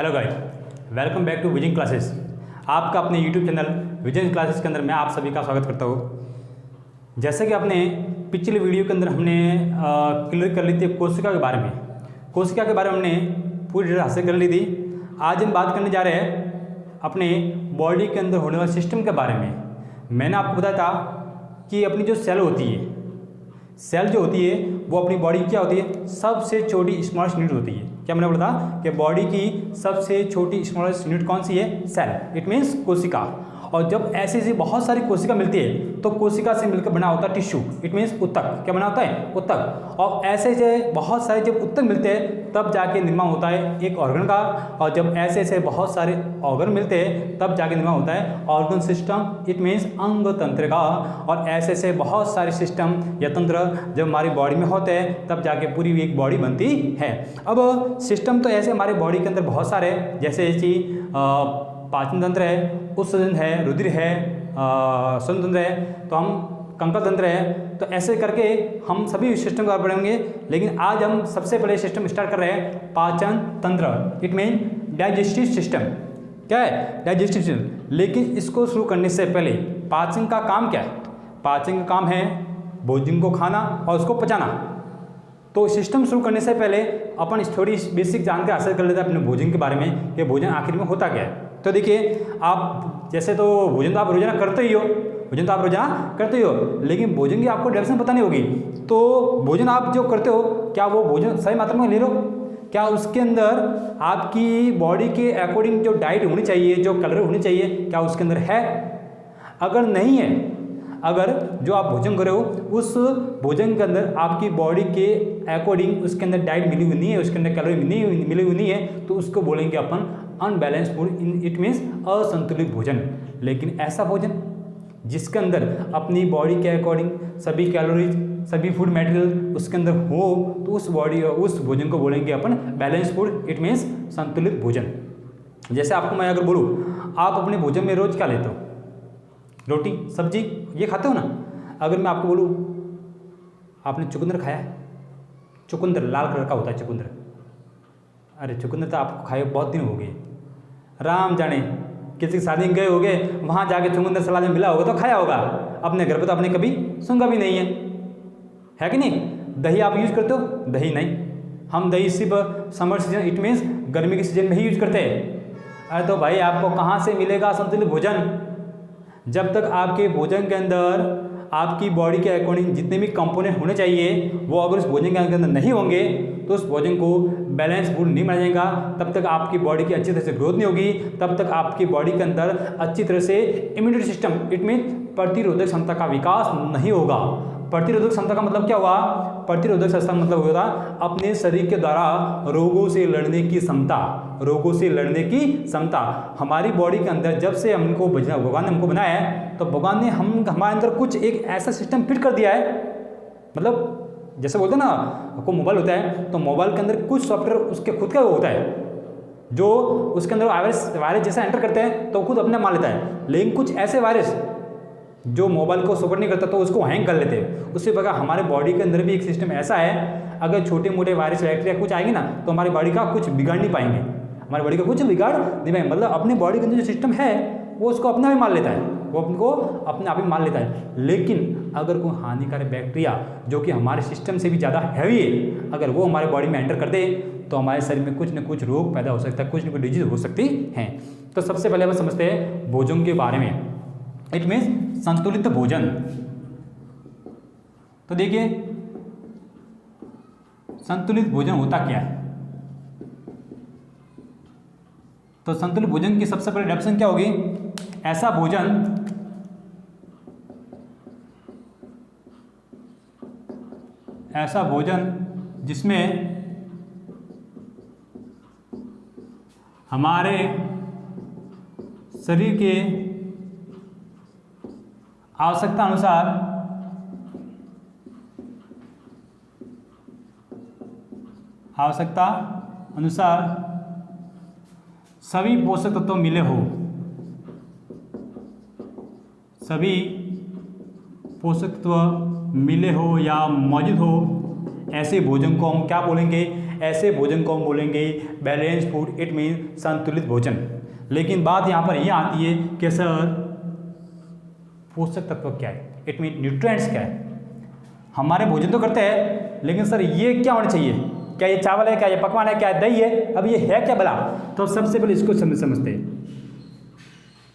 Hello guys, welcome back to vision classes. आपका अपने YouTube channel vision classes के अंदर मैं आप सभी का स्वागत करता हूँ। जैसे कि अपने पिछले वीडियो के अंदर हमने क्लियर कर ली थी कोशिका के बारे में। कोशिका के बारे में हमने पूरी डिटेल हासिल कर ली थी। आज हम बात करने जा रहे हैं अपने बॉडी के अंदर होने वाले सिस्टम के बारे में। मैंने आपको बताया था कि अपनी जो सेल होती है, सेल जो होती है वो अपनी बॉडी की क्या होती है, सबसे छोटी स्मॉलेस्ट यूनिट होती है। क्या मैंने बोला था कि बॉडी की सबसे छोटी स्मॉलेस्ट यूनिट कौन सी है? सेल। इट मीन्स कोशिका। और जब ऐसे ऐसी बहुत सारी कोशिका मिलती है तो कोशिका से मिलकर बना होता है टिश्यू। इट मीन्स उत्तक। क्या बना होता है? उत्तक। और ऐसे ऐसे बहुत सारे जब उत्तक मिलते हैं तब जाके निर्माण होता है एक ऑर्गन का। और जब ऐसे ऐसे बहुत सारे ऑर्गन मिलते हैं तब जाके निर्माण होता है ऑर्गन सिस्टम। इट मीन्स अंग तंत्र का। और ऐसे ऐसे बहुत सारे सिस्टम या तंत्र जब हमारी बॉडी में होते हैं तब जाके पूरी एक बॉडी बनती है। अब सिस्टम तो ऐसे हमारे बॉडी के अंदर बहुत सारे हैं, जैसे कि पाचन तंत्र है, उत्सर्जन है, रुधिर है, श्वसन तंत्र है, तो हम कंकाल तंत्र है। तो ऐसे करके हम सभी सिस्टम का पढ़ेंगे। लेकिन आज हम सबसे पहले सिस्टम स्टार्ट कर रहे हैं पाचन तंत्र। It mean digestive system. क्या है? Digestive system. लेकिन इसको शुरू करने से पहले पाचन का काम क्या है? पाचन का काम है भोजन को खाना और उसको पचाना। तो सिस्टम शुरू करने से पहले अपन थोड़ी बेसिक जानकारी हासिल कर लेते हैं अपने भोजन के बारे में कि भोजन आखिर में होता क्या है। तो देखिए, आप जैसे तो भोजन तो आप रोजाना करते ही हो, भोजन तो आप रोजाना करते ही हो, लेकिन भोजन की आपको डेफिनेशन पता नहीं होगी। तो भोजन आप जो करते हो, क्या वो भोजन सही मात्रा में ले लो? क्या उसके अंदर आपकी बॉडी के अकॉर्डिंग जो डाइट होनी चाहिए, जो कैलोरी होनी चाहिए, क्या उसके अंदर है? अगर नहीं है, अगर जो आप भोजन कर रहे हो उस भोजन के अंदर आपकी बॉडी के अकॉर्डिंग उसके अंदर डाइट मिली हुई नहीं है, उसके अंदर कैलोरी मिली हुई नहीं है, तो उसको बोलेंगे अपन अनबैलेंस फूड। इट मीन्स असंतुलित भोजन। लेकिन ऐसा भोजन जिसके अंदर अपनी बॉडी के अकॉर्डिंग सभी कैलोरीज, सभी फूड मटेरियल उसके अंदर हो, तो उस भोजन को बोलेंगे अपन बैलेंस फूड। इट मीन्स संतुलित भोजन। जैसे आपको मैं अगर बोलूँ, आप अपने भोजन में रोज क्या लेते हो? रोटी, सब्जी, ये खाते हो ना? अगर मैं आपको बोलूँ आपने चुकंदर खाया है? चुकंदर लाल कलर का होता है चुकंदर। अरे चुकंदर तो आपको खाए बहुत दिन हो गए। राम जाने किसी की शादी में गए होगे, वहाँ जाके चुकंदर सलाद में मिला होगा तो खाया होगा। अपने घर पे तो आपने कभी सुना भी नहीं है कि नहीं? दही आप यूज करते हो? दही नहीं। हम दही सिर्फ समर सीजन, इट मीन्स गर्मी के सीजन में ही यूज करते हैं। अरे तो भाई आपको कहाँ से मिलेगा संतुलित भोजन? जब तक आपके भोजन के अंदर आपकी बॉडी के अकॉर्डिंग जितने भी कंपोनेंट होने चाहिए वो अगर उस भोजन के अंदर नहीं होंगे तो उस भोजन को बैलेंस फूड नहीं माना जाएगा। तब तक आपकी बॉडी की अच्छी तरह से ग्रोथ नहीं होगी, तब तक आपकी बॉडी के अंदर अच्छी तरह से इम्यूनिटी सिस्टम, इट मीन प्रतिरोधक क्षमता का विकास नहीं होगा। प्रतिरोधक क्षमता का मतलब क्या हुआ? प्रतिरोधक क्षमता मतलब होगा अपने शरीर के द्वारा रोगों से लड़ने की क्षमता। रोगों से लड़ने की क्षमता हमारी बॉडी के अंदर जब से हमको भगवान ने हमको बनाया है तो भगवान ने हमारे अंदर कुछ एक ऐसा सिस्टम फिट कर दिया है। मतलब जैसे बोलते हैं ना, आपको मोबाइल होता है तो मोबाइल के अंदर कुछ सॉफ्टवेयर उसके खुद का होता है जो उसके अंदर वायरस जैसा एंटर करते हैं तो खुद अपने मान लेता है। लेकिन कुछ ऐसे वायरस जो मोबाइल को सपोर्ट नहीं करता तो उसको हैंग कर लेते हैं। उससे बगैर हमारे बॉडी के अंदर भी एक सिस्टम ऐसा है, अगर छोटे मोटे वायरस बैक्टीरिया कुछ आएंगे ना तो हमारी बॉडी का कुछ बिगाड़ नहीं पाएंगे, हमारी बॉडी का कुछ बिगाड़ नहीं पाएंगे। मतलब अपनी बॉडी के अंदर जो सिस्टम है वो उसको अपने आप ही मान लेता है, वो अपने अपने आप ही मान लेता है। लेकिन अगर कोई हानिकारक बैक्टीरिया जो कि हमारे सिस्टम से भी ज़्यादा हैवी है, अगर वो हमारे बॉडी में एंटर कर दे तो हमारे शरीर में कुछ न कुछ रोग पैदा हो सकता है, कुछ न कुछ डिजीज हो सकती है। तो सबसे पहले हम समझते हैं भोजन के बारे में। इट मीन्स संतुलित भोजन। तो देखिए संतुलित भोजन होता क्या है? तो संतुलित भोजन की सबसे पहले डेफिनेशन क्या होगी? ऐसा भोजन जिसमें हमारे शरीर के आवश्यकता अनुसार सभी पोषक तत्व मिले हो। सभी पोषक तत्व मिले हो या मौजूद हो, ऐसे भोजन को हम क्या बोलेंगे? ऐसे भोजन को हम बोलेंगे बैलेंस फूड, इट मीन संतुलित भोजन। लेकिन बात यहाँ पर ये आती है कि सर पोषक तत्व क्या है, इट मीन न्यूट्रिएंट्स क्या है। हमारे भोजन तो करते हैं लेकिन सर ये क्या होना चाहिए, क्या ये चावल है, क्या ये पकवान है, क्या दही है, अब ये है क्या भला। तो सबसे पहले इसको समझते हैं।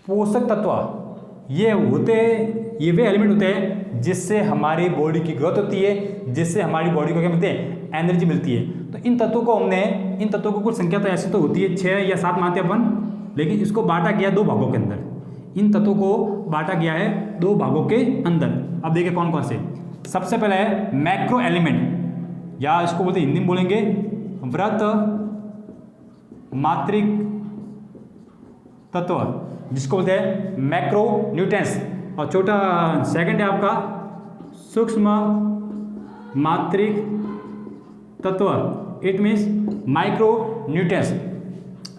पोषक तत्व ये वे एलिमेंट होते हैं जिससे हमारी बॉडी की ग्रोथ होती है, जिससे हमारी बॉडी को क्या मिलते हैं, एनर्जी मिलती है। तो इन तत्वों को कुछ संख्या तो ऐसी तो होती है 6 या 7 मानते हैं अपन, लेकिन इसको बांटा गया 2 भागों के अंदर। इन तत्वों को बांटा गया है 2 भागों के अंदर। अब देखिए कौन कौन से। सबसे पहले है मैक्रो एलिमेंट, या इसको बोलते हिंदी में बोलेंगे व्रत मात्रिक तत्व, जिसको बोलते हैं मैक्रो न्यूट्रिएंट्स। और छोटा सेकंड है आपका सूक्ष्म मात्रिक तत्व, इट मीन्स माइक्रो न्यूट्रिएंट्स।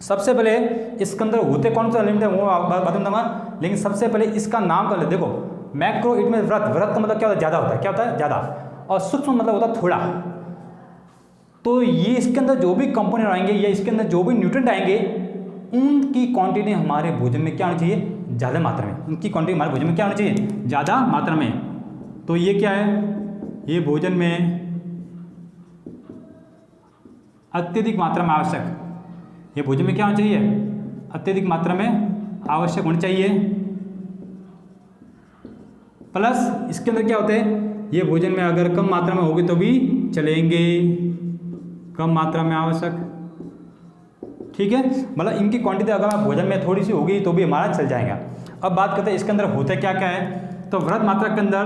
सबसे पहले इसके अंदर होते कौन सा एलिमेंट है वो बात दूंगा, लेकिन सबसे पहले इसका नाम कर ले। देखो मैक्रो इट मीन्स व्रत, व्रत का मतलब क्या होता है, ज़्यादा होता है, क्या होता है, ज़्यादा। और सूक्ष्म मतलब होता है थोड़ा। तो ये इसके अंदर जो भी कंपोनेंट आएंगे या इसके अंदर जो भी न्यूट्रिएंट आएंगे उनकी क्वांटिटी हमारे भोजन में क्या होनी चाहिए, ज़्यादा मात्रा में। उनकी क्वांटिटी हमारे भोजन में क्या होनी चाहिए, ज़्यादा मात्रा में। तो ये क्या है, ये भोजन में अत्यधिक मात्रा में आवश्यक, ये भोजन में क्या होना चाहिए, अत्यधिक मात्रा में आवश्यक होनी चाहिए। प्लस इसके अंदर क्या होते हैं, ये भोजन में अगर कम मात्रा में होगी तो भी चलेंगे, कम मात्रा में आवश्यक, ठीक है। मतलब इनकी क्वांटिटी अगर भोजन में थोड़ी सी होगी तो भी हमारा चल जाएगा। अब बात करते हैं इसके अंदर होता क्या क्या है। तो व्रत मात्रा के अंदर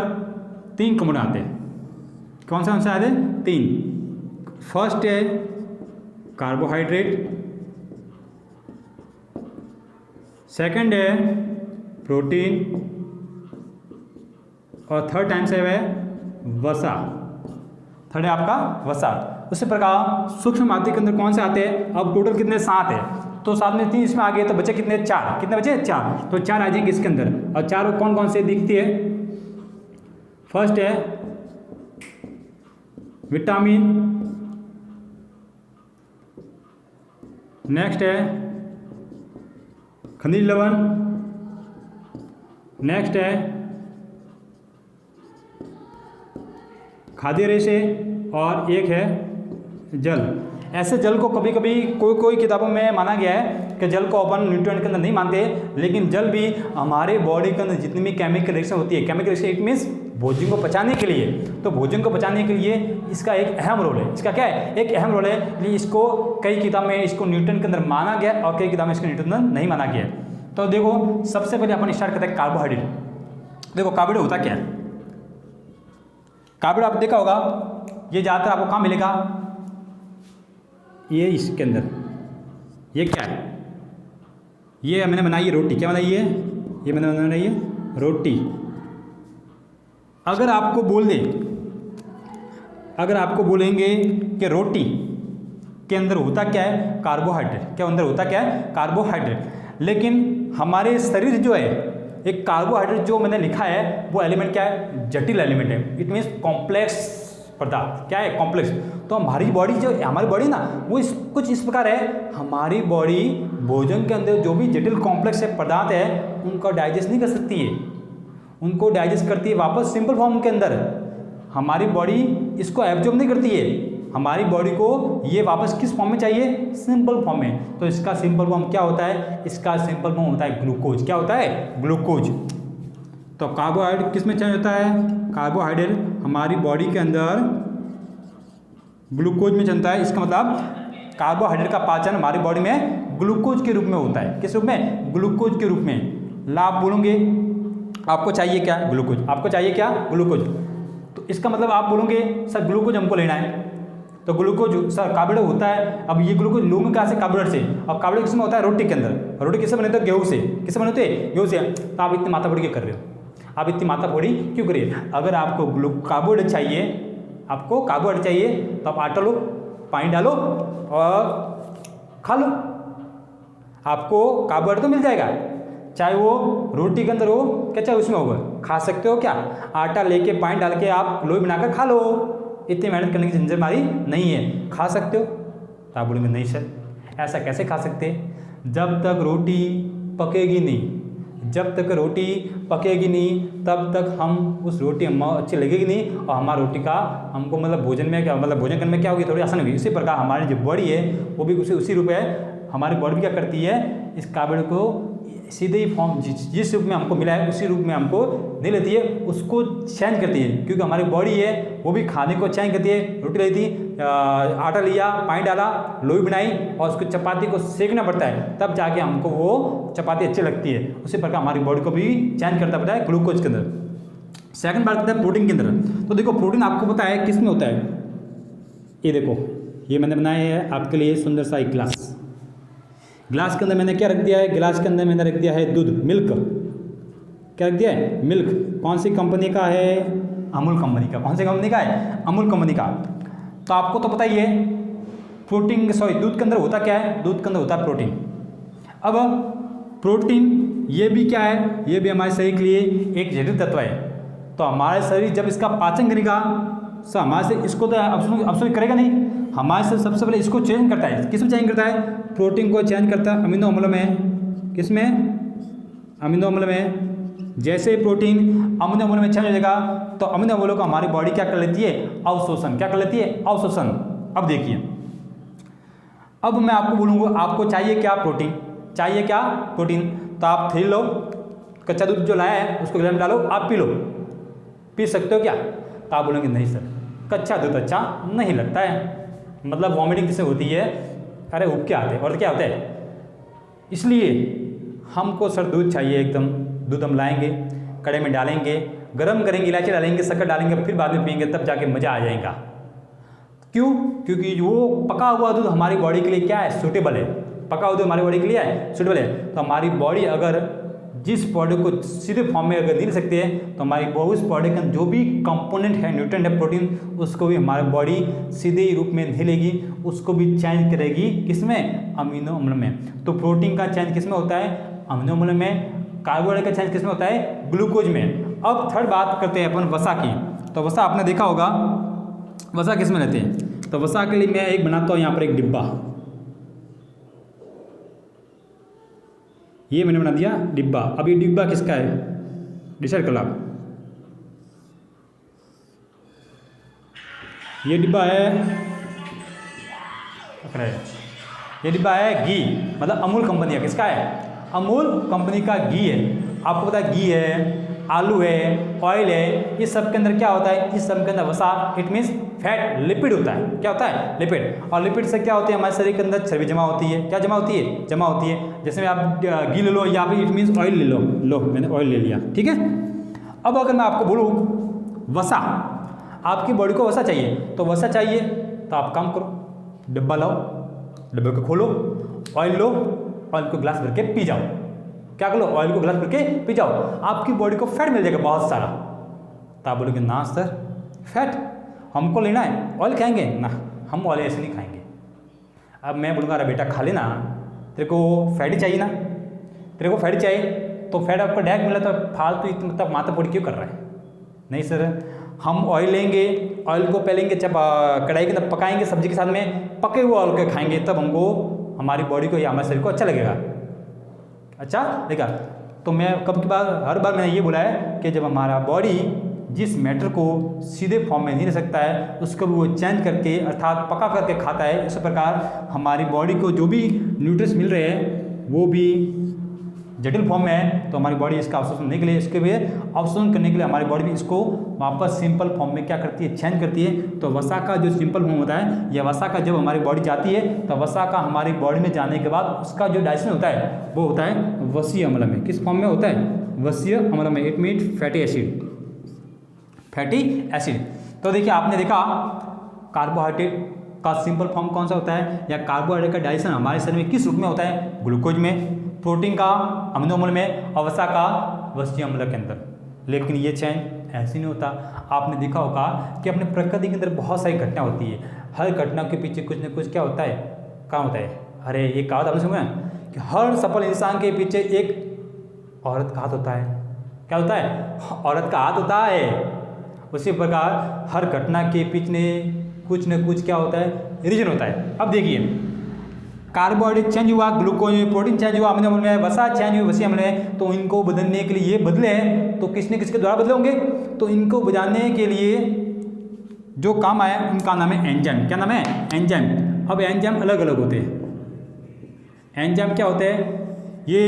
3 कंपोनेंट आते हैं। कौन से आते हैं, 3। फर्स्ट है कार्बोहाइड्रेट, सेकंड है प्रोटीन, और थर्ड टाइम से है वसा। थर्ड है आपका वसा। उसी प्रकार सूक्ष्म मात्रा के अंदर कौन से आते हैं, अब टोटल कितने 7 है, तो 7 में 3 इसमें आ गए तो बचे कितने 4, कितने बचे 4, तो 4 आ जाएंगे इसके अंदर। और 4 कौन कौन से दिखती है, फर्स्ट है विटामिन, नेक्स्ट है खनिज लवण, नेक्स्ट है खाद्य रेशे, और एक है जल। ऐसे जल को कभी कभी कोई किताबों में माना गया है कि जल को अपन न्यूट्रिएंट के अंदर नहीं मानते, लेकिन जल भी हमारे बॉडी के अंदर जितनी भी केमिकल रिएक्शन होती है, केमिकल रिएक्शन इट मीन्स भोजन को पचाने के लिए, तो भोजन को पचाने के लिए इसका एक अहम रोल है। इसका क्या है, एक अहम रोल है। लेकिन इसको कई किताब में इसको न्यूट्रिएंट के अंदर माना गया और कई किताब में इसको न्यूट्रिएंट के अंदर नहीं माना गया। तो देखो सबसे पहले अपन स्टार्ट करते हैं कार्बोहाइड्रेट। देखो कार्बोहाइड्रेट होता क्या है, कार्बोहाइड्रेट आप देखा होगा, ये ज़्यादातर आपको कहाँ मिलेगा, ये इसके अंदर। ये क्या है, ये मैंने बनाई है रोटी। क्या बनाई है, ये मैंने बनाई है रोटी। अगर आपको बोल दे, अगर आपको बोलेंगे कि रोटी के अंदर होता क्या है, कार्बोहाइड्रेट, क्या अंदर होता क्या है, कार्बोहाइड्रेट। लेकिन हमारे शरीर जो है, एक कार्बोहाइड्रेट जो मैंने लिखा है वो एलिमेंट क्या है, जटिल एलिमेंट है, इट मीन्स कॉम्प्लेक्स पदार्थ। क्या है, कॉम्प्लेक्स। तो हमारी बॉडी जो हमारी बॉडी ना वो कुछ इस प्रकार है, हमारी बॉडी भोजन के अंदर जो भी जटिल कॉम्प्लेक्स पदार्थ है उनको डाइजेस्ट नहीं कर सकती है, उनको डाइजेस्ट करती है वापस सिंपल फॉर्म के अंदर। हमारी बॉडी इसको एब्जॉर्ब नहीं करती है, हमारी बॉडी को ये वापस किस फॉर्म में चाहिए, सिंपल फॉर्म में। तो इसका सिंपल फॉर्म क्या होता है, इसका सिंपल फॉर्म होता है ग्लूकोज। क्या होता है, ग्लूकोज। तो कार्बोहाइड्रेट किस में चेंज होता है, कार्बोहाइड्रेट हमारी बॉडी के अंदर ग्लूकोज में चलता है। इसका मतलब कार्बोहाइड्रेट का पाचन हमारी बॉडी में ग्लूकोज के रूप में होता है। किस रूप में, ग्लूकोज के रूप में। लाभ बोलोगे, आपको चाहिए क्या, ग्लूकोज। आपको चाहिए क्या, ग्लूकोज। तो इसका मतलब आप बोलोगे सर ग्लूकोज हमको लेना है, तो ग्लूकोज सर कार्बोहाइड्रेट होता है। अब ये ग्लूकोज लोगों कहाँ से, कार्बोहाइड्रेट से। और कार्बोहाइड्रेट किसमें होता है, रोटी के अंदर। रोटी किससे बनते हैं, गेहूँ से। किससे बनते हैं, गेहूँ से। तो आप इतनी माथापड़ी क्यों कर रहे हो, आप इतनी माथापड़ी क्यों करिए। अगर आपको कार्बोहाइड्रेट चाहिए, आपको कार्बोहाइड्रेट चाहिए, तो आप आटा लो, पानी डालो और खा लो, आपको कार्बोहाइड्रेट तो मिल जाएगा। चाहे वो रोटी के अंदर हो क्या, चाहे उसमें होगा, खा सकते हो। क्या, आटा लेके पानी डाल के आप लोई बनाकर खा लो, इतनी मेहनत करने की झंझट हमारी नहीं है, खा सकते हो। तो आप बोलेंगे नहीं सर, ऐसा कैसे खा सकते? जब तक रोटी पकेगी नहीं, जब तक रोटी पकेगी नहीं तब तक हम उस रोटी हम अच्छी लगेगी नहीं, और हमारी रोटी का हमको मतलब भोजन में क्या मतलब भोजन करने में क्या होगी, थोड़ी आसान होगी। इसी प्रकार हमारी जो बॉडी है वो भी उसी रूप है। हमारी बॉडी भी क्या करती है, इस कार्बोहाइड्रेट को सीधे ही फॉर्म जिस रूप में हमको मिला है उसी रूप में हमको नहीं लेती है, उसको चेंज करती है। क्योंकि हमारी बॉडी है वो भी खाने को चेंज करती है। रोटी ली थी, आटा लिया, पानी डाला, लोई बनाई और उसको चपाती को सेकना पड़ता है, तब जाके हमको वो चपाती अच्छी लगती है। उसी प्रकार हमारी बॉडी को भी चेंज करता पड़ता है ग्लूकोज के अंदर। सेकंड बात करते हैं प्रोटीन के अंदर। तो देखो प्रोटीन आपको पता है किस में होता है, ये देखो ये मैंने बनाया है आपके लिए सुंदर सा एक ग्लास। ग्लास के अंदर मैंने क्या रख दिया है, ग्लास के अंदर मैंने रख दिया है दूध, मिल्क। क्या रख दिया है, मिल्क। कौन सी कंपनी का है, अमूल कंपनी का। कौन सी कंपनी का है, अमूल कंपनी का। तो आपको तो पता ही है प्रोटीन, दूध के अंदर होता क्या है, दूध के अंदर होता है प्रोटीन। अब प्रोटीन ये भी क्या है, ये भी हमारे शरीर के लिए एक जटिल तत्व है। तो हमारे शरीर जब इसका पाचन करेगा हमारे से इसको तो अब्सॉर्ब करेगा नहीं, हमारे से सबसे पहले इसको चेंज करता है। किस में चेंज करता है, प्रोटीन को चेंज करता है अमीनो अम्ल में। किस में, अमीनो अम्ल में। जैसे प्रोटीन अमीनो अम्ल में चेंज हो जाएगा तो अमीनो अम्लों को हमारी बॉडी क्या कर लेती है, अवशोषण। क्या कर लेती है, अवशोषण। अब देखिए, अब मैं आपको बोलूँगा आपको चाहिए क्या, प्रोटीन चाहिए क्या, प्रोटीन। तो आप थैली लो, कच्चा दूध जो लाया है उसको गिलास में डालो, आप पी लो। पी सकते हो क्या, तो आप बोलेंगे नहीं सर कच्चा दूध अच्छा नहीं लगता है, मतलब वॉमिटिंग जिससे होती है, अरे उब के आते हैं और क्या होता है। इसलिए हमको सर दूध चाहिए एकदम। दूध हम लाएंगे, कड़े में डालेंगे, गर्म करेंगे, इलायची डालेंगे, शक्कर डालेंगे, फिर बाद में पियेंगे, तब जाके मज़ा आ जाएगा। क्यों, क्योंकि वो पका हुआ दूध हमारी बॉडी के लिए क्या है, सूटेबल है। पका हुआ दूध हमारी बॉडी के लिए है, सूटेबल है। तो हमारी बॉडी अगर जिस बॉडी को सीधे फॉर्म में अगर नहीं ले सकते हैं तो हमारी उस बॉडी का जो भी कंपोनेंट है, न्यूट्रिएंट है, प्रोटीन, उसको भी हमारी बॉडी सीधे रूप में नहीं लेगी, उसको भी चेंज करेगी। किसमें, अमीनो अम्ल में। तो प्रोटीन का चेंज किसमें होता है, अमीनो अम्ल में। कार्बोहाइड्रेट का चेंज किसमें होता है, ग्लूकोज में। अब थर्ड बात करते हैं अपन वसा की। तो वसा आपने देखा होगा, वसा किस में रहते हैं। तो वसा के लिए मैं एक बनाता हूँ यहाँ पर एक डिब्बा, ये मैंने बना दिया डिब्बा। अब ये डिब्बा किसका है, डिसाइड कर लो आप। ये डिब्बा है, ये डिब्बा है घी, मतलब अमूल कंपनी का। किसका है, अमूल कंपनी का घी है। आपको पता है घी है, आलू है, ऑयल है, इस सब के अंदर क्या होता है, इस सब के अंदर वसा, इट मीन्स फैट, लिपिड होता है। क्या होता है, लिपिड। और लिपिड से क्या होती है, हमारे शरीर के अंदर चर्बी जमा होती है। क्या जमा होती है, जमा होती है। जैसे में आप घी ले लो या फिर इट मीन्स ऑयल ले लो, मैंने ऑयल ले लिया, ठीक है। अब अगर मैं आपको बोलूँ वसा, आपकी बॉडी को वसा चाहिए, तो वसा चाहिए तो आप काम करो, डिब्बा लाओ, डिब्बे को खोलो, ऑयल लो, ऑयल को गिलास भर के पी जाओ। क्या करो, ऑयल को गिलास भर के पी जाओ, आपकी बॉडी को फैट मिल जाएगा बहुत सारा। तो आप बोलोगे ना सर फैट हमको लेना है, ऑयल खाएंगे ना, हम ऑयल ऐसे नहीं खाएंगे। अब मैं बोलूँगा अरे बेटा खा लेना, तेरे को फैट ही चाहिए ना, तेरे को फैट चाहिए, तो फैट आपको डायरेक्ट मिला तो फालतू इतना तब माथा पोड़ी क्यों कर रहा है। नहीं सर, हम ऑयल लेंगे, ऑयल को पहलेंगे, जब कढ़ाई के अंदर पकाएंगे सब्जी के साथ में, पके हुए ऑयल को खाएंगे, तब हमको हमारी बॉडी को या हमारे शरीर को अच्छा लगेगा, अच्छा लगेगा। तो मैं कब की बार, हर बार मैंने ये बोला है कि जब हमारा बॉडी जिस मैटर को सीधे फॉर्म में नहीं रह सकता है, उसको वो चेंज करके अर्थात पका करके खाता है। इस प्रकार हमारी बॉडी को जो भी न्यूट्रिएंट्स मिल रहे हैं वो भी जटिल फॉर्म में है, तो हमारी बॉडी इसका अवशोषण करने के लिए, इसके लिए अवशोषण करने के लिए हमारी बॉडी भी इसको वापस सिंपल फॉर्म में क्या करती है, चेंज करती है। तो वसा का जो सिंपल फॉर्म होता है, या वसा का जब हमारी बॉडी जाती है, तो वसा का हमारी बॉडी में जाने के बाद उसका जो डाइजेशन होता है वो होता है वसीय अम्ल में। किस फॉर्म में होता है, वसीय अम्ल में। It means fatty acid, fatty acid. तो देखिए आपने देखा कार्बोहाइड्रेट का सिंपल फॉर्म कौन सा होता है, या कार्बोहाइड्रेट का डाइजेशन हमारे शरीर में किस रूप में होता है, ग्लूकोज में, प्रोटीन का अमीनो अम्ल में, और वसा का वसीय अम्ल के अंदर। लेकिन ये चेंज ऐसे नहीं होता। आपने देखा होगा कि अपने प्रकृति के अंदर बहुत सारी घटना होती है, हर घटना के पीछे कुछ न कुछ क्या होता है, क्या होता है। अरे ये कहावत आपने सुना कि हर सफल इंसान के पीछे एक औरत का हाथ होता है। क्या होता है, औरत का हाथ होता है। उसी प्रकार हर घटना के पीछे कुछ न कुछ क्या होता है, रीजन होता है। अब देखिए, कार्बोहाइड्रेट चेंज हुआ ग्लूकोज में, प्रोटीन चेंज हुआ अमीनो अम्ल में, वसा चेंज हुई वसीय अम्ल में, तो इनको बदलने के लिए ये बदले हैं तो किसने किसके द्वारा बदले होंगे, तो इनको बजाने के लिए जो काम आया उनका नाम है एंजाइम। क्या नाम है, एंजाइम। अब एंजाइम अलग अलग होते हैं। एंजाइम क्या होते हैं, ये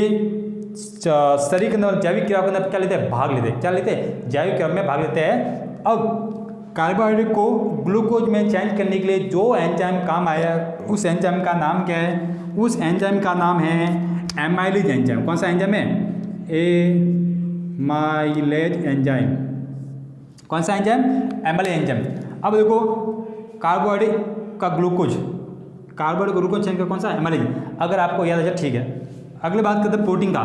शरीर के अंदर जैविक क्रिया के अंदर क्या लेते हैं, भाग लेते हैं। क्या लेते हैं, जैविक क्रिया में भाग लेते हैं। अब कार्बोहाइड्रेट को ग्लूकोज में चेंज करने के लिए जो एंजाइम काम आया उस एंजाइम का नाम क्या है, उस एंजाइम का नाम है एमाइलेज एंजाइम। कौन सा एंजाइम है, एमाइलेज एंजाइम। कौन सा एंजाइम, एमाइलेज एंजाइम। अब देखो, कार्बोहाइड्रेट का ग्लूकोज, कार्बोहाइड्रेट ग्लूकोज चेंज का कौन सा, एमाइलेज। अगर आपको याद आ जाए ठीक है। अगले बात करते हैं प्रोटीन का,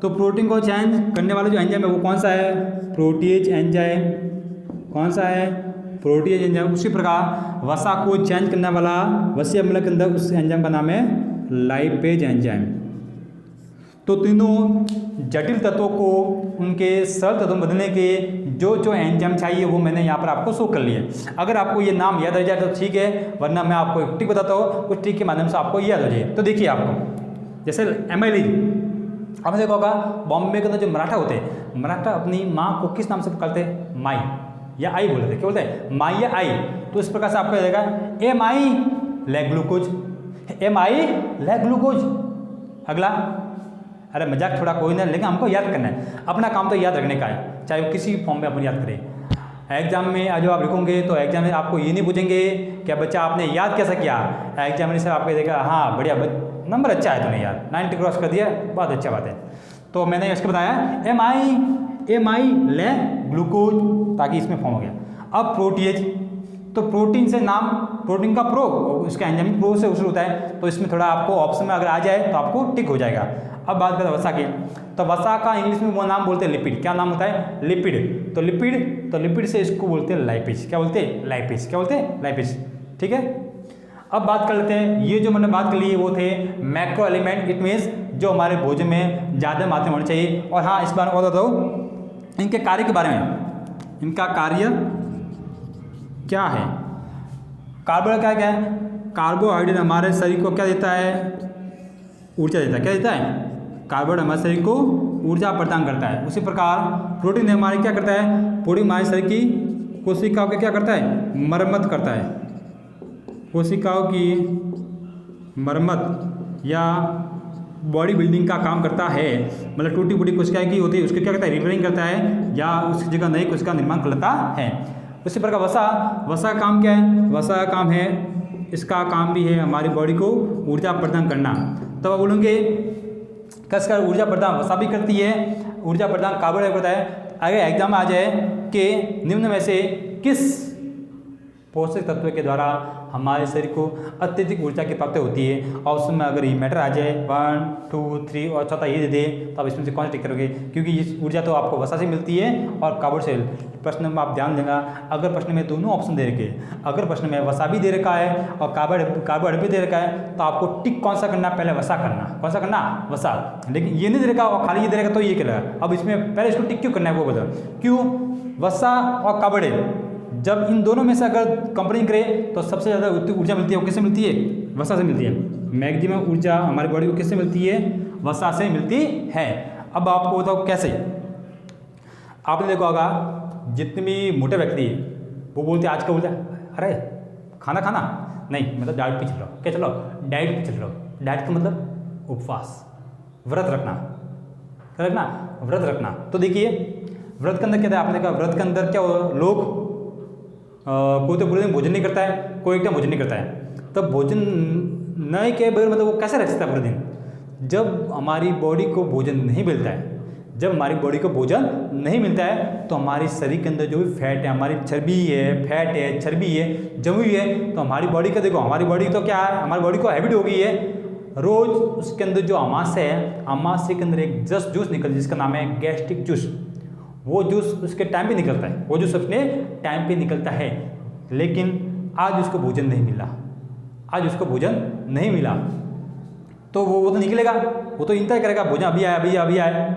तो प्रोटीन को चेंज करने वाला जो एंजाइम है वो कौन सा है, प्रोटीएज एंजाइम। कौन सा है, प्रोटीएज एंजाइम। उसी प्रकार वसा को चेंज करने वाला वसीय अम्ल के अंदर उस एंजाइम का नाम है लाइपेज एंजाइम। तो तीनों जटिल तत्वों को उनके सरल तत्वों में बदलने के जो जो एंजाइम चाहिए वो मैंने यहाँ पर आपको शो कर लिया। अगर आपको ये नाम याद रह जाए तो ठीक है, वरना मैं आपको एक ट्रिक बताता हूँ, उस ट्रिक के माध्यम से आपको याद हो जाए। तो देखिए, आपको जैसे एमाइलेज, आपने देखा होगा बॉम्बे के अंदर जो मराठा होते हैं, मराठा अपनी माँ को किस नाम से पुकारते हैं, माई या आई बोलते हैं। क्या बोलते हैं, माई या आई। तो इस प्रकार से आपको याद रहेगा, ए माई ले ग्लूकोज, ए माई ले ग्लूकोज। अगला, अरे मजाक थोड़ा कोई ना, लेकिन हमको याद करना है, अपना काम तो याद रखने का है, चाहे वो किसी फॉर्म में अपन याद करें। एग्जाम में आज आप लिखोगे तो एग्जाम में आपको ये नहीं पूछेंगे क्या बच्चा आपने याद कैसा किया, एग्जामिनेशन आपको देगा हाँ बढ़िया नंबर अच्छा है तूने यार 90 क्रॉस कर दिया, बहुत अच्छा बात है। तो मैंने इसको बताया एम आई ले ग्लूकोज, ताकि इसमें फॉर्म हो गया। अब प्रोटीएज, तो प्रोटीन से नाम, प्रोटीन का प्रो, इसका एंजाइमिक प्रो से शुरू होता है, तो इसमें थोड़ा आपको ऑप्शन में अगर आ जाए तो आपको टिक हो जाएगा। अब बात करें वसा की, तो वसा का इंग्लिश में वो नाम बोलते हैं लिपिड। क्या नाम होता है, लिपिड। तो लिपिड से इसको बोलते हैं लाइपेज। क्या बोलते हैं, लाइपेज। क्या बोलते हैं, लाइपेज। ठीक है। अब बात कर लेते हैं, ये जो मैंने बात कर ली है वो थे मैक्रो एलिमेंट, इट मीन्स जो हमारे भोजन में ज़्यादा मात्रा में होनी चाहिए। और हाँ, इस बार और बताओ इनके कार्य के बारे में, इनका कार्य क्या है। कार्बोहाइड्रेट क्या है, कार्बोहाइड्रेट हमारे शरीर को क्या देता है, ऊर्जा देता है। क्या देता है, कार्बोहाइड्रेट हमारे शरीर को ऊर्जा प्रदान करता है। उसी प्रकार प्रोटीन हमारे क्या करता है, प्रोटीन हमारे शरीर की कोशिकाओं का क्या करता है, मरम्मत करता है। कोशिकाओं की मरम्मत या बॉडी बिल्डिंग का काम करता है, मतलब टूटी फूटी कोशिकाएं की होती है उसके क्या करता है, रिपेयरिंग करता है या उसकी जगह नई कोशिका निर्माण कर लेता है। उसी प्रकार वसा का काम क्या है, वसा का काम है, इसका काम भी है हमारी बॉडी को ऊर्जा प्रदान करना। तो आप बोलेंगे कसकर ऊर्जा प्रदान वसा भी करती है, ऊर्जा प्रदान कार्बोहाइड्रेट करता है। अगर एग्जाम में आ जाए कि निम्न में से किस पोषक तत्व के द्वारा हमारे शरीर को अत्यधिक ऊर्जा की प्राप्ति होती है, और उसमें अगर ये मैटर आ जाए 1, 2, 3 और चौथा ये दे दे, तो आप इसमें से कौन सा टिक करोगे, क्योंकि ये ऊर्जा तो आपको वसा से मिलती है और कार्बोहाइड्रेट से। प्रश्न में आप ध्यान देना, अगर प्रश्न में दोनों ऑप्शन दे रखे, अगर प्रश्न में वसा भी दे रखा है और कार्बोहाइड्रेट भी दे रखा है, तो आपको टिक कौन सा करना, पहले वसा करना। कौन सा करना, वसा। लेकिन ये नहीं दे रखा और खाली ये दे रखा तो ये क्या लगा। अब इसमें पहले इसको टिक क्यों करना है वो बताओ, क्यों, वसा और कार्बोहाइड्रेट जब इन दोनों में से अगर कंपेयरिंग करें तो सबसे ज़्यादा ऊर्जा मिलती है वो किससे मिलती है, वसा से मिलती है। मैक्सिमम ऊर्जा हमारी बॉडी को किससे मिलती है, वसा से मिलती है। अब आपको बताओ कैसे। आपने देखा होगा जितने भी मोटे व्यक्ति है वो बोलते हैं आज का बोलते हैं अरे खाना नहीं, मतलब डाइट पे चल रहा हो। क्या चल रहा हो, डाइट पे चल रहा हो। डाइट का मतलब उपवास, व्रत रखना, क्या रखना, व्रत रखना। तो देखिए व्रत के अंदर क्या था, आपने कहा व्रत के अंदर क्या लोग कोई तो पूरे दिन भोजन नहीं करता है, कोई एकदम भोजन नहीं करता है। तब भोजन नहीं के बगैर मतलब वो कैसे रह सकता है पूरे दिन। जब हमारी बॉडी को भोजन नहीं मिलता है, जब हमारी बॉडी को भोजन नहीं मिलता है तो हमारी शरीर के अंदर जो भी फैट है, हमारी चर्बी है, फैट है, चर्बी है, जमी हुई है, तो हमारी बॉडी का देखो, हमारी बॉडी तो क्या है, हमारी बॉडी को हैबिट हो गई है रोज उसके अंदर जो अमाशय है, अमाशय के अंदर एक जूस निकल जिसका नाम है गैस्ट्रिक जूस। वो जूस उसके टाइम पे निकलता है, वो जूस अपने टाइम पे निकलता है। लेकिन आज उसको भोजन नहीं मिला, आज उसको भोजन नहीं मिला तो वो तो निकलेगा, वो तो इंतजार करेगा भोजन अभी आए, अभी आए।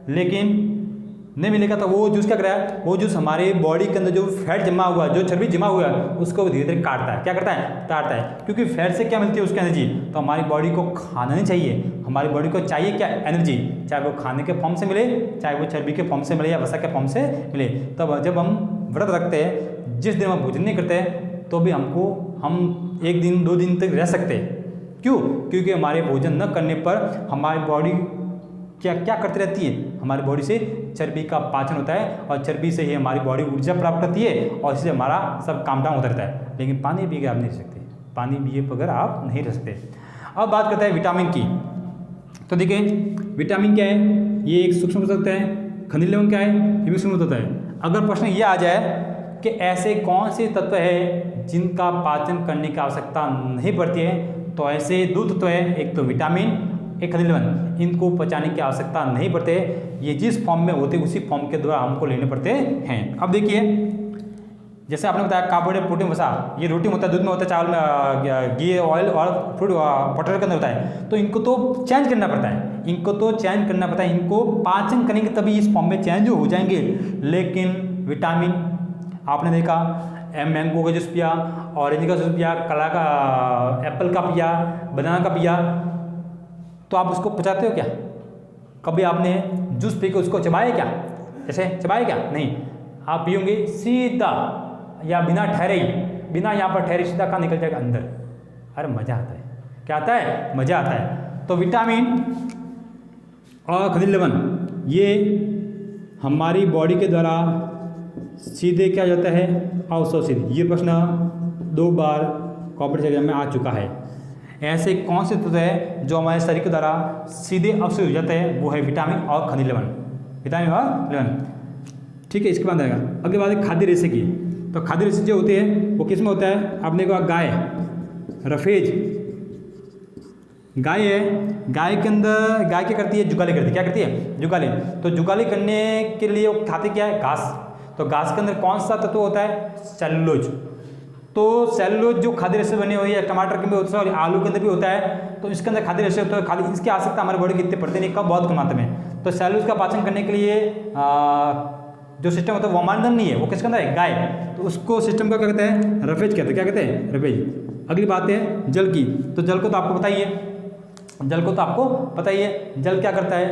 लेकिन नहीं मिलेगा तो वो जूस क्या करेगा, वो जूस हमारे बॉडी के अंदर जो फैट जमा हुआ, जो चर्बी जमा हुआ है, उसको धीरे धीरे काटता है। क्या करता है, काटता है। क्योंकि फैट से क्या मिलती है, उसकी एनर्जी। तो हमारी बॉडी को खाना नहीं चाहिए, हमारी बॉडी को चाहिए क्या, एनर्जी। चाहे वो खाने के फॉर्म से मिले, चाहे वो चर्बी के फॉर्म से मिले, या वसा के फॉर्म से मिले। तब जब हम व्रत रखते हैं, जिस दिन हम भोजन नहीं करते तो भी हम 1 दिन 2 दिन तक रह सकते हैं। क्यों, क्योंकि हमारे भोजन न करने पर हमारी बॉडी क्या करती रहती है, हमारी बॉडी से चर्बी का पाचन होता है, और चर्बी से ही हमारी बॉडी ऊर्जा प्राप्त करती है, और इससे हमारा सब काम डाउन होता रहता है। लेकिन पानी पी के आप नहीं रह सकते, पानी पिए बगैर आप नहीं रह सकते। अब बात करते हैं विटामिन की। तो देखिए विटामिन क्या है, ये एक सूक्ष्म तत्व है। खनिज लवण क्या है, ये भी सूक्ष्म तत्व है। अगर प्रश्न ये आ जाए कि ऐसे कौन से तत्व है जिनका पाचन करने की आवश्यकता नहीं पड़ती है, तो ऐसे 2 तत्व है, एक तो विटामिन, एक खनिज लवण। इनको पचाने की आवश्यकता नहीं पड़ते, ये जिस फॉर्म में होते उसी फॉर्म के द्वारा हमको लेने पड़ते हैं। अब देखिए जैसे आपने बताया कार्बोहाइड्रेट, प्रोटीन, वसा, ये रोटी में होता है, दूध में होता है, चावल में, घी, ऑयल और फ्रूट पोटैटो के अंदर होता है। तो इनको तो चेंज करना पड़ता है, इनको पाचन करेंगे तभी इस फॉर्म में चेंज हो जाएंगे। लेकिन विटामिन आपने देखा, मैंगो का जूस पिया, ऑरेंज का जूस पिया, कला का, एप्पल का पिया, बनाना का पिया, तो आप उसको पचाते हो क्या? कभी आपने जूस पी के उसको चबाया क्या? ऐसे चबाया क्या? नहीं, आप पियोगे सीधा या बिना ठहरे ही, बिना यहाँ पर ठहरे सीधा कहाँ निकल जाएगा, अंदर। अरे मज़ा आता है, क्या आता है, मज़ा आता है। तो विटामिन और खनिज लवण ये हमारी बॉडी के द्वारा सीधे क्या जाता है, अवशोषित। ये प्रश्न 2 बार कॉम्पिटिशन एग्जाम में आ चुका है। ऐसे कौन से तत्व है जो हमारे शरीर के द्वारा सीधे अवशोषित हो जाते हैं, वो है विटामिन और खनिज लवण, विटामिन और लवण। ठीक है, इसके बाद आएगा अगली बात है खाद्य रेशे की। तो खाद्य रेशे जो होते हैं वो किस में होता है, आपने कहा गाय, रफेज गाय है, गाय के अंदर गाय क्या करती है, जुगाली करती है। क्या करती है, जुगाली। तो जुगाली करने के लिए वो खाते क्या है, घास। तो घास के अंदर कौन सा तत्व होता है, सेलुलोज। तो सेलुलोज जो खाद्य रेशे बने हुए हैं, टमाटर के अंदर होता है और आलू के अंदर भी होता है। तो इसके अंदर खाद्य रेशे होता है, खाली इसकी आवश्यकता हमारे बॉडी की इतने पड़ते नहीं, कम बहुत कम मात्रा में। तो सेलुलोज का पाचन करने के लिए जो सिस्टम होता है वो हमारे अंदर नहीं है, वो किसके अंदर है, गाय। तो उसको सिस्टम का क्या कहते हैं, रफेज कहते हैं। क्या कहते हैं, रफेज। अगली बात है जल की। तो जल को तो आपको पता ही है, जल क्या करता है,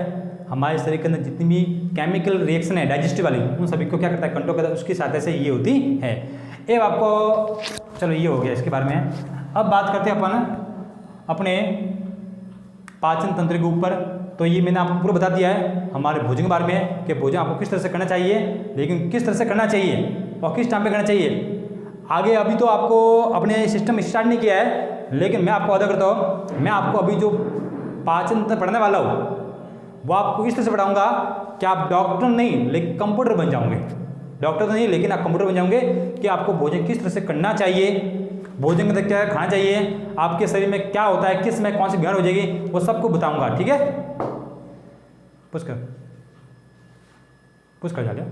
हमारे शरीर के अंदर जितनी भी केमिकल रिएक्शन है डाइजेस्टिव वाली, उन सभी को क्या करता है, कंट्रोल करता है, उसकी सहायता से ये होती है। ये आपको, चलो ये हो गया इसके बारे में। अब बात करते हैं अपन अपने पाचन तंत्र के ऊपर। तो ये मैंने आपको पूरा बता दिया है हमारे भोजन के बारे में कि भोजन आपको किस तरह से करना चाहिए, लेकिन किस तरह से करना चाहिए और किस टाइम पे करना चाहिए। आगे अभी तो आपको अपने सिस्टम स्टार्ट नहीं किया है, लेकिन मैं आपको वादा करता हूँ, मैं आपको अभी जो पाचन तंत्र पढ़ाने वाला हूँ वो आपको इस तरह से पढ़ाऊँगा कि आप डॉक्टर नहीं लेकिन कंप्यूटर बन जाओगे। डॉक्टर तो नहीं लेकिन आप कंप्यूटर बन जाओगे कि आपको भोजन किस तरह से करना चाहिए, भोजन के अंदर क्या खाना चाहिए, आपके शरीर में क्या होता है, किस में कौन सी बीमारी हो जाएगी, वो सबको बताऊंगा। ठीक है, पुष्कर जा लिया।